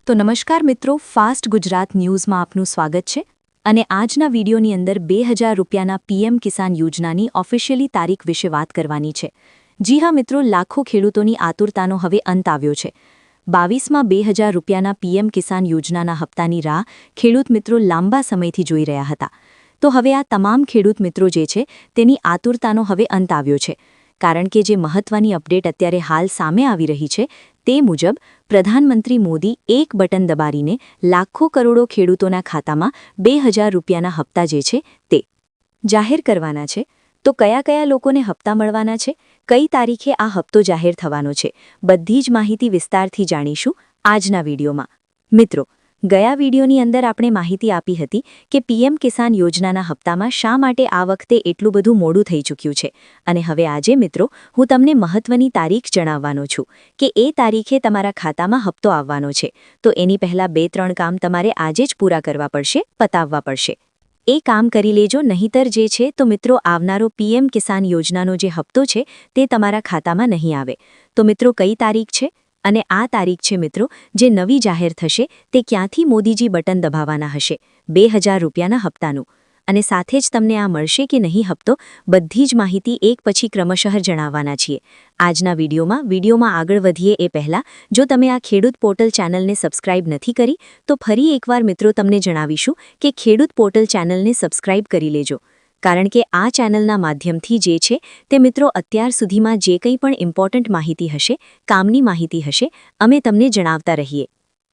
તો નમસ્કાર મિત્રો, ફાસ્ટ ગુજરાત ન્યૂઝમાં આપનું સ્વાગત છે અને આજના વિડીયોની અંદર 2000 રૂપિયાના પીએમ કિસાન યોજનાની ઓફિશિયલી તારીખ વિશે વાત કરવાની છે। જી હા મિત્રો, લાખો ખેડૂતોની આતુરતાનો હવે અંત આવ્યો છે। 22માં 2000 રૂપિયાના પીએમ કિસાન યોજનાના હપ્તાની રાહ ખેડૂત મિત્રો લાંબા સમયથી જોઈ રહ્યા હતા। તો હવે આ તમામ ખેડૂત મિત્રો જે છે તેની આતુરતાનો હવે અંત આવ્યો છે, કારણ કે જે મહત્વની અપડેટ અત્યારે હાલ સામે આવી રહી છે તે મુજબ પ્રધાનમંત્રી મોદી એક બટન દબાવીને લાખો કરોડો ખેડૂતોના ખાતામાં 2000 રૂપિયાના હપ્તા જે છે તે જાહેર કરવાના છે। તો કયા કયા લોકોને હપ્તા મળવાના છે, કઈ તારીખે આ હપ્તો જાહેર થવાનો છે, બધી જ માહિતી વિસ્તારથી જાણીશું આજના વિડીયોમાં। મિત્રો, ગયા વિડીયોની અંદર આપણે માહિતી આપી હતી કે પીએમ કિસાન યોજનાના હપ્તામાં શા માટે આ વખતે એટલું બધું મોડું થઈ ચૂક્યું છે, અને હવે આજે મિત્રો હું તમને મહત્વની તારીખ જણાવવાનો છું કે એ તારીખે તમારા ખાતામાં હપ્તો આવવાનો છે। તો એની પહેલાં 2-3 કામ તમારે આજે જ પૂરા કરવા પડશે, પતાવવા પડશે। એ કામ કરી લેજો, નહીંતર જે છે તો મિત્રો આવનારો પીએમ કિસાન યોજનાનો જે હપ્તો છે તે તમારા ખાતામાં નહીં આવે। તો મિત્રો કઈ તારીખ છે અને આ તારીખ છે મિત્રો જે નવી જાહેર થશે તે ક્યાંથી મોદીજી બટન દબાવવાના હશે 2000 રૂપિયાના હપ્તાનું, અને સાથે જ તમને આ મળશે કે નહીં હપ્તો, બધી જ માહિતી એક પછી ક્રમશઃ જણાવવાના છીએ આજના વિડીયોમાં આગળ વધીએ એ પહેલાં જો તમે આ ખેડૂત પોર્ટલ ચેનલને સબસ્ક્રાઇબ નથી કરી તો ફરી એકવાર મિત્રો તમને જણાવીશું કે ખેડૂત પોર્ટલ ચેનલને સબસ્ક્રાઇબ કરી લેજો, કારણ કે આ ચેનલના માધ્યમથી જે છે તે મિત્રો અત્યાર સુધીમાં જે કંઈ પણ ઇમ્પોર્ટન્ટ માહિતી હશે, કામની માહિતી હશે, અમે તમને જણાવતા રહીએ,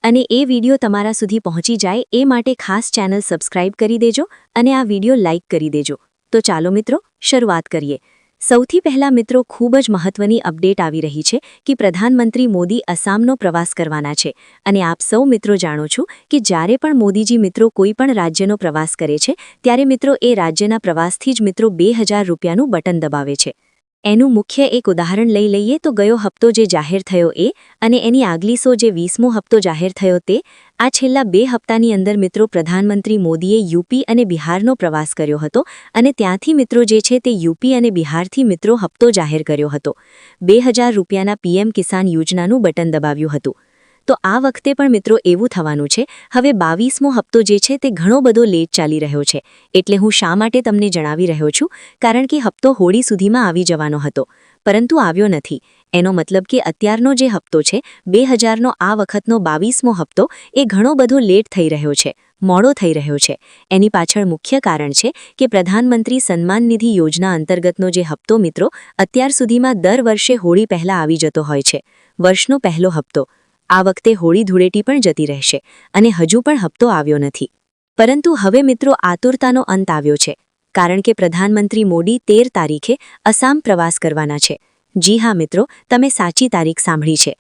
અને એ વિડીયો તમારા સુધી પહોંચી જાય એ માટે ખાસ ચેનલ સબસ્ક્રાઇબ કરી દેજો અને આ વિડીયો લાઇક કરી દેજો। તો ચાલો મિત્રો શરૂઆત કરીએ। સૌથી પહેલા મિત્રો ખૂબ જ મહત્વની અપડેટ આવી રહી છે કે પ્રધાનમંત્રી મોદી આસામનો પ્રવાસ કરવાના છે, અને આપ સૌ મિત્રો જાણો છો કે જ્યારે પણ મોદીજી મિત્રો કોઈ પણ રાજ્યનો પ્રવાસ કરે છે ત્યારે મિત્રો એ રાજ્યના પ્રવાસથી જ મિત્રો 2000 રૂપિયાનું બટન દબાવે છે। એનું મુખ્ય એક ઉદાહરણ લઈ લઈએ તો ગયો હપ્તો જે જાહેર થયો એ અને એની આગલીસો જે 20મો હપ્તો જાહેર થયો તે, આ છેલ્લા 2 હપ્તાની અંદર મિત્રો પ્રધાનમંત્રી મોદીએ યુપી અને બિહારનો પ્રવાસ કર્યો હતો, અને ત્યાંથી મિત્રો જે છે તે યુપી અને બિહારથી મિત્રો હપ્તો જાહેર કર્યો હતો। 2000 રૂપિયાના પીએમ કિસાન યોજનાનું બટન દબાવ્યું હતું। તો આ વખતે પણ મિત્રો એવું થવાનું છે। હવે 22મો હપ્તો જે છે તે ઘણો બધો લેટ ચાલી રહ્યો છે, એટલે હું શા માટે તમને જણાવી રહ્યો છું, કારણ કે હપ્તો હોળી સુધીમાં આવી જવાનો હતો પરંતુ આવ્યો નથી। એનો મતલબ કે અત્યારનો જે હપ્તો છે 2000નો આ વખતનો 22મો હપ્તો એ ઘણો બધો લેટ થઈ રહ્યો છે, મોડો થઈ રહ્યો છે। એની પાછળ મુખ્ય કારણ છે કે પ્રધાનમંત્રી સન્માન નિધિ યોજના અંતર્ગતનો જે હપ્તો મિત્રો અત્યાર સુધીમાં દર વર્ષે હોળી પહેલાં આવી જતો હોય છે, વર્ષનો પહેલો હપ્તો, આ વખતે હોળી ધૂળેટી પણ જતી રહેશે અને હજુ પણ હપ્તો આવ્યો નથી। પરંતુ હવે મિત્રો આતુરતાનો અંત આવ્યો છે, કારણ કે પ્રધાનમંત્રી મોદી 13 તારીખે આસામ પ્રવાસ કરવાના છે। જી હા મિત્રો, તમે સાચી તારીખ સાંભળી છે,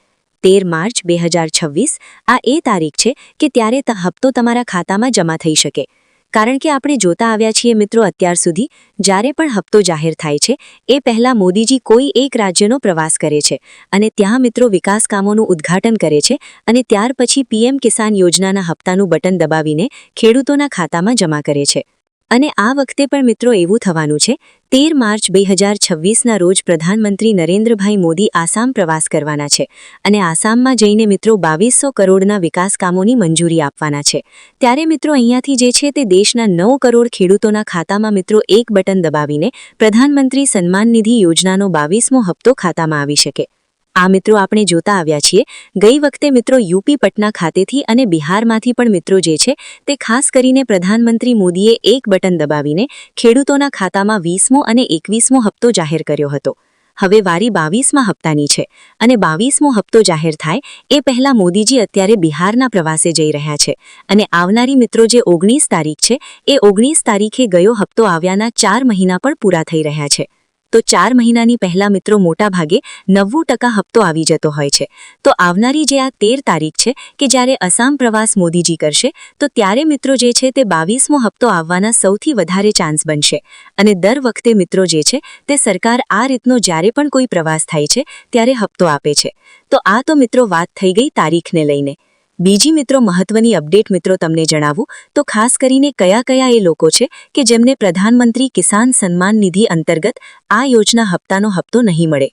13 માર્ચ 2026 આ એ તારીખ છે કે ત્યારે હપ્તો તમારા ખાતામાં જમા થઈ શકે, કારણ કે આપણે જોતા આવ્યા છીએ મિત્રો અત્યાર સુધી જ્યારે પણ હપ્તો જાહેર થાય છે એ પહેલાં મોદીજી કોઈ એક રાજ્યનો પ્રવાસ કરે છે અને ત્યાં મિત્રો વિકાસ કામોનું ઉદ્ઘાટન કરે છે, અને ત્યાર પછી પીએમ કિસાન યોજનાના હપ્તાનું બટન દબાવીને ખેડૂતોના ખાતામાં જમા કરે છે। અને આ વખતે પણ મિત્રો એવું થવાનું છે। 13 માર્ચ 2026ના રોજ પ્રધાનમંત્રી નરેન્દ્રભાઈ મોદી આસામ પ્રવાસ કરવાના છે, અને આસામમાં જઈને મિત્રો 2200 કરોડના વિકાસ કામોની મંજૂરી આપવાના છે। ત્યારે મિત્રો અહીંયાથી જે છે તે દેશના 9 કરોડ ખેડૂતોના ખાતામાં મિત્રો એક બટન દબાવીને પ્રધાનમંત્રી સન્માન નિધિ યોજનાનો 22મો હપ્તો ખાતામાં આવી શકે। આ મિત્રો આપણે જોતા આવ્યા છીએ ગઈ વખતે મિત્રો યુપી પટના ખાતેથી અને બિહારમાંથી પણ મિત્રો જે છે તે ખાસ કરીને પ્રધાનમંત્રી મોદીએ એક બટન દબાવીને ખેડૂતોના ખાતામાં 20મો અને 21મો હપ્તો જાહેર કર્યો હતો। હવે વારી 22મા હપ્તાની છે, અને 22મો હપ્તો જાહેર થાય એ પહેલાં મોદીજી અત્યારે બિહારના પ્રવાસે જઈ રહ્યા છે, અને આવનારી મિત્રો જે 19 તારીખ છે એ 19 તારીખે ગયો હપ્તો આવ્યાના 4 મહિના પણ પૂરા થઈ રહ્યા છે। તો 4 મહિનાની પહેલા મિત્રો મોટા ભાગે 90% હપ્તો આવી જતો હોય છે। તો આવનારી જે આ 13 તારીખ છે કે જ્યારે આસામ પ્રવાસ મોદીજી કરશે તો ત્યારે મિત્રો જે છે તે 22મો હપ્તો આવવાના સૌથી વધારે ચાન્સ બનશે, અને દર વખતે મિત્રો જે છે તે સરકાર આ રીતનો જ્યારે પણ કોઈ પ્રવાસ થાય છે ત્યારે હપ્તો આપે છે। તો આ તો મિત્રો વાત થઈ ગઈ તારીખને લઈને। બીજી મિત્રો મહત્વની અપડેટ મિત્રો તમને જણાવું તો ખાસ કરીને કયા એ લોકો છે કે જેમને પ્રધાનમંત્રી કિસાન સન્માન નિધિ અંતર્ગત આ યોજના હપ્તાનો હપ્તો નહીં મળે।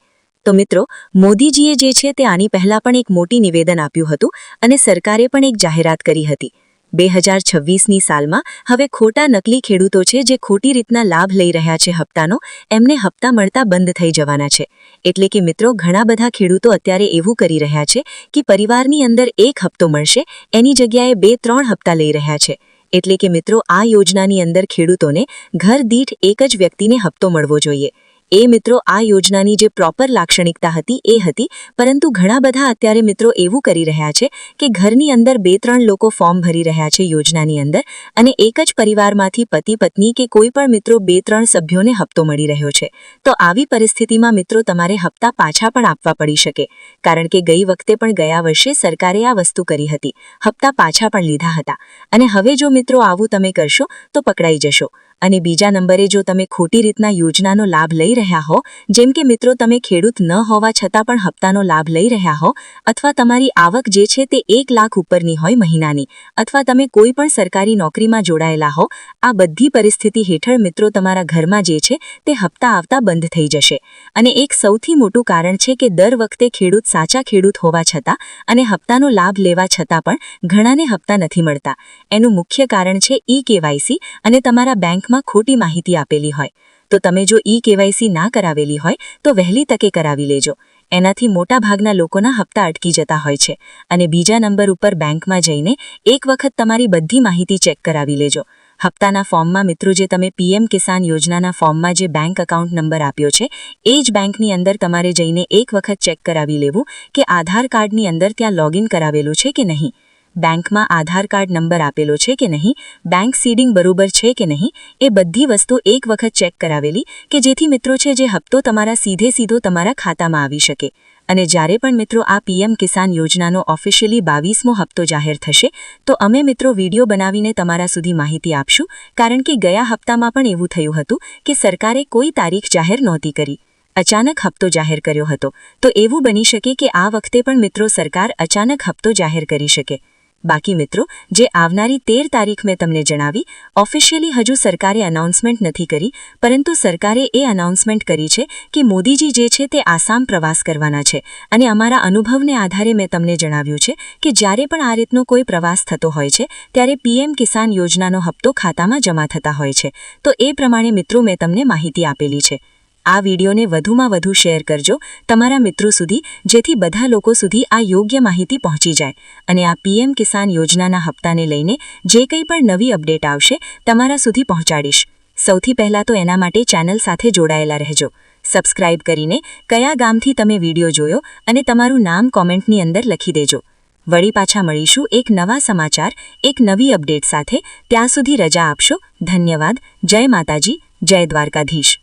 તો મિત્રો, મોદીજીએ જે છે તે આની પહેલા પણ એક મોટી નિવેદન આપ્યું હતું અને સરકારે પણ એક જાહેરાત કરી હતી 2026ની સાલમાં હવે ખોટા નકલી ખેડૂતો છે જે ખોટી રીતના લાભ લઈ રહ્યા છે હપ્તાનો, એમને હપ્તા મળતા બંધ થઈ જવાના છે. એટલે કે મિત્રો, ઘણા બધા ખેડૂતો અત્યારે એવું કરી રહ્યા છે કે પરિવારની અંદર એક હપ્તો મળશે એની જગ્યાએ 2-3 હપ્તા લઈ રહ્યા છે. એટલે કે મિત્રો, આ યોજનાની અંદર ખેડૂતોને ઘર દીઠ એક જ વ્યક્તિને હપ્તો મળવો જોઈએ. એ મિત્રો, આ યોજનાની જે પ્રોપર લાક્ષણિકતા હતી એ હતી, પરંતુ ઘણા બધા અત્યારે મિત્રો એવું કરી રહ્યા છે કે ઘરની અંદર 2-3 લોકો ફોર્મ ભરી રહ્યા છે યોજનાની અંદર, અને એક જ પરિવારમાંથી પતિ પત્ની કે કોઈ પણ મિત્રો 2-3 સભ્યોને હપ્તો મળી રહ્યો છે. તો આવી પરિસ્થિતિમાં મિત્રો તમારે હપ્તા પાછા પણ આપવા પડી શકે, કારણ કે ગઈ વખતે પણ ગયા વર્ષે સરકારે આ વસ્તુ કરી હતી, હપ્તા પાછા પણ લીધા હતા. અને હવે જો મિત્રો આવું તમે કરશો તો પકડાઈ જશો. અને બીજા નંબરે, જો તમે ખોટી રીતના યોજનાનો લાભ લઈ રહ્યા હો, જેમ કે મિત્રો તમે ખેડૂત ન હોવા છતાં પણ હપ્તાનો લાભ લઈ રહ્યા હો, અથવા તમારી આવક જે છે તે 1 લાખ ઉપરની હોય મહિનાની, અથવા તમે કોઈ પણ સરકારી નોકરીમાં જોડાયેલા હો, આ બધી પરિસ્થિતિ હેઠળ મિત્રો તમારા ઘરમાં જે છે તે હપ્તા આવતા બંધ થઈ જશે. અને એક સૌથી મોટું કારણ છે કે દર વખતે ખેડૂત સાચા ખેડૂત હોવા છતાં અને હપ્તાનો લાભ લેવા છતાં પણ ઘણાને હપ્તા નથી મળતા. એનું મુખ્ય કારણ છે ઈ-કેવાયસી અને તમારા બેંકમાં ખોટી માહિતી આપેલી હોય. તો તમે જો ઈ-કેવાયસી ના કરાવેલી હોય તો વહેલી તકે કરાવી લેજો. એનાથી મોટા ભાગના લોકોના હપ્તા અટકી જતા હોય છે. અને બીજા નંબર ઉપર બેંકમાં જઈને એક વખત તમારી બધી માહિતી ચેક કરાવી લેજો. હપ્તાના ફોર્મમાં મિત્રો જે તમે પીએમ કિસાન યોજનાના ફોર્મમાં જે બેંક એકાઉન્ટ નંબર આપ્યો છે એ જ બેંકની અંદર તમારે જઈને એક વખત ચેક કરાવી લેવું કે આધાર કાર્ડની અંદર ત્યાં લોગિન કરાવેલું છે કે નહીં, બેંકમાં આધાર કાર્ડ નંબર આપેલો છે કે નહીં, બેંક સીડિંગ બરોબર છે કે નહીં, એ બધી વસ્તુ એક વખત ચેક કરાવેલી કે જેથી મિત્રો છે જે હપ્તો તમારા સીધો તમારા ખાતામાં આવી શકે. અને જ્યારે પણ મિત્રો આ પીએમ કિસાન યોજનાનો ઓફિશિયલી 22મો હપ્તો જાહેર થશે તો અમે મિત્રો વિડીયો બનાવીને તમારા સુધી માહિતી આપશું, કારણ કે ગયા હપ્તામાં પણ એવું થયું હતું કે સરકારે કોઈ તારીખ જાહેર નહોતી કરી, અચાનક હપ્તો જાહેર કર્યો હતો. તો એવું બની શકે કે આ વખતે પણ મિત્રો સરકાર અચાનક હપ્તો જાહેર કરી શકે. બાકી મિત્રો, જે આવનારી 13 તારીખ મેં તમને જણાવી, ઓફિશિયલી હજુ સરકારે અનાઉન્સમેન્ટ નથી કરી, પરંતુ સરકારે એ અનાઉન્સમેન્ટ કરી છે કે મોદીજી જે છે તે આસામ પ્રવાસ કરવાના છે. અને અમારા અનુભવને આધારે મેં તમને જણાવ્યું છે કે જ્યારે પણ આ રીતનો કોઈ પ્રવાસ થતો હોય છે ત્યારે પીએમ કિસાન યોજનાનો હપ્તો ખાતામાં જમા થતા હોય છે. તો એ પ્રમાણે મિત્રો મેં તમને માહિતી આપેલી છે. આ વિડીયોને વધુમાં વધુ શેર કરજો તમારા મિત્રો સુધી, જેથી બધા લોકો સુધી આ યોગ્ય માહિતી પહોંચી જાય. અને આ પીએમ કિસાન યોજનાના હપ્તાને લઈને જે કંઈ પણ નવી અપડેટ આવશે તમારા સુધી પહોંચાડીશ. સૌથી પહેલાં તો એના માટે ચેનલ સાથે જોડાયેલા રહેજો. સબસ્ક્રાઇબ કરીને કયા ગામથી તમે વિડીયો જોયો અને તમારું નામ કોમેન્ટની અંદર લખી દેજો. વળી પાછા મળીશું એક નવા સમાચાર, એક નવી અપડેટ સાથે. ત્યાં સુધી રજા આપશો. ધન્યવાદ. જય માતાજી, જય દ્વારકાધીશ.